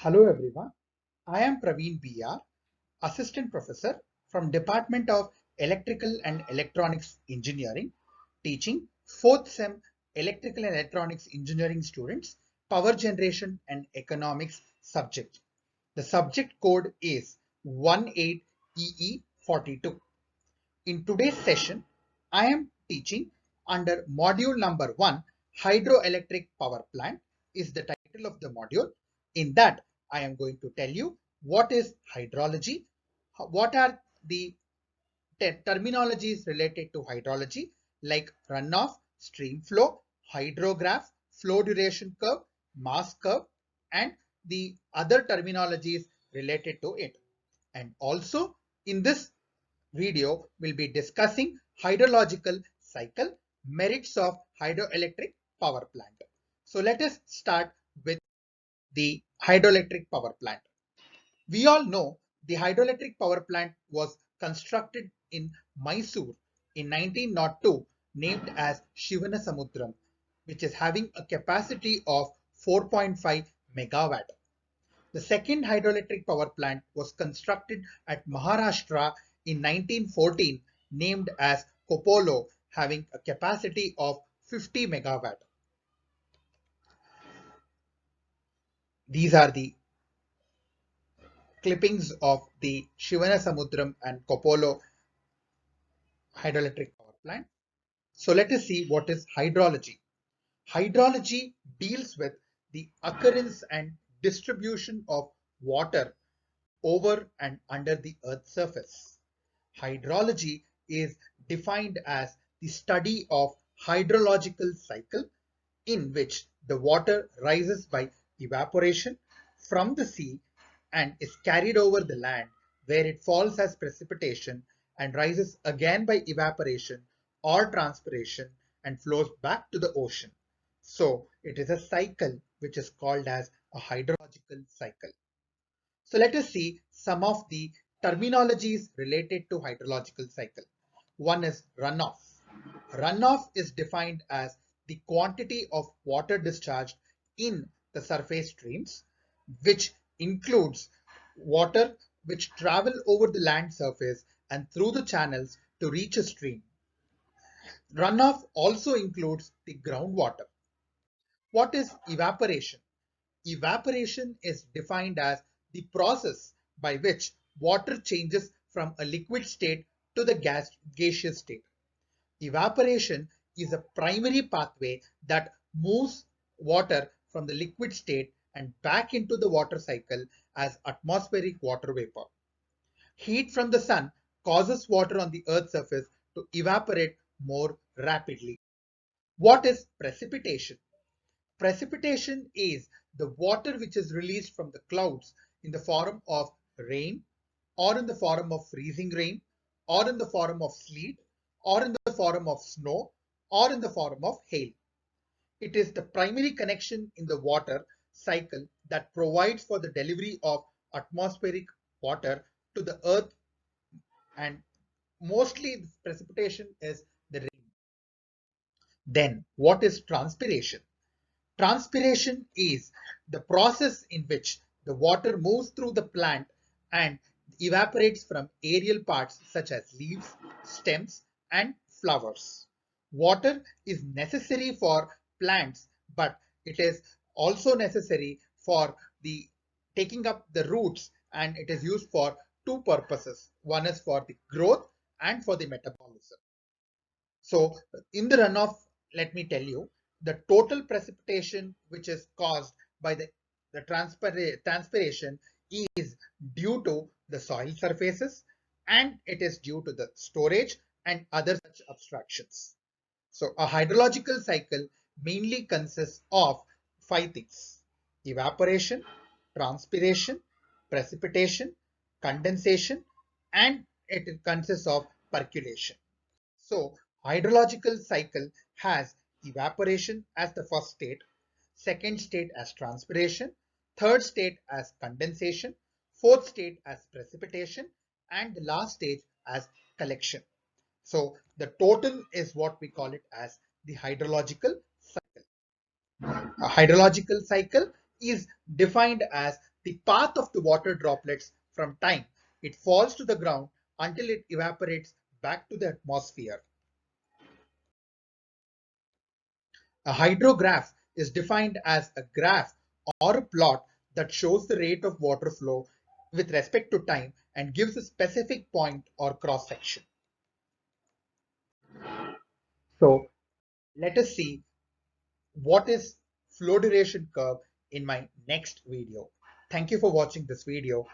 Hello everyone, I am Praveen BR, Assistant Professor from Department of Electrical and Electronics Engineering, teaching 4th SEM Electrical and Electronics Engineering students Power Generation and Economics subject. The subject code is 18EE42. In today's session, I am teaching under module number 1, Hydroelectric Power Plant is the title of the module. In that, I am going to tell you what is hydrology, what are the terminologies related to hydrology like runoff, stream flow, hydrograph, flow duration curve, mass curve, and the other terminologies related to it. And also in this video, we'll be discussing hydrological cycle, merits of hydroelectric power plant. So let us start with the hydroelectric power plant. We all know the hydroelectric power plant was constructed in Mysore in 1902, named as Shivanasamudram, which is having a capacity of 4.5 megawatt. The second hydroelectric power plant was constructed at Maharashtra in 1914, named as Kopolo, having a capacity of 50 megawatt. These are the clippings of the Shivanasamudram and Kopolo hydroelectric power plant. So let us see what is hydrology. Hydrology deals with the occurrence and distribution of water over and under the Earth's surface. Hydrology is defined as the study of hydrological cycle in which the water rises by evaporation from the sea and is carried over the land where it falls as precipitation and rises again by evaporation or transpiration and flows back to the ocean. So it is a cycle which is called as a hydrological cycle. So let us see some of the terminologies related to hydrological cycle. One is runoff. Runoff is defined as the quantity of water discharged in the surface streams, which includes water which travel over the land surface and through the channels to reach a stream. Runoff also includes the groundwater. What is evaporation? Evaporation is defined as the process by which water changes from a liquid state to the gaseous state. Evaporation is a primary pathway that moves water from the liquid state and back into the water cycle as atmospheric water vapor. Heat from the sun causes water on the Earth's surface to evaporate more rapidly. What is precipitation? Precipitation is the water which is released from the clouds in the form of rain, or in the form of freezing rain, or in the form of sleet, or in the form of snow, or in the form of hail. It is the primary connection in the water cycle that provides for the delivery of atmospheric water to the earth, and mostly precipitation is the rain. Then what is transpiration? Transpiration is the process in which the water moves through the plant and evaporates from aerial parts such as leaves, stems, and flowers. Water is necessary for plants, but it is also necessary for the taking up the roots, and it is used for two purposes. One is for the growth and for the metabolism. So in the runoff, let me tell you, the total precipitation which is caused by the transpiration is due to the soil surfaces, and it is due to the storage and other such abstractions. So a hydrological cycle mainly consists of five things: evaporation, transpiration, precipitation, condensation, and it consists of percolation. So hydrological cycle has evaporation as the first state, second state as transpiration, third state as condensation, fourth state as precipitation, and the last stage as collection. So the total is what we call it as the hydrological cycle. A hydrological cycle is defined as the path of the water droplets from time it falls to the ground until it evaporates back to the atmosphere. A hydrograph is defined as a graph or a plot that shows the rate of water flow with respect to time and gives a specific point or cross section. So let us see what is flow duration curve in my next video. Thank you for watching this video.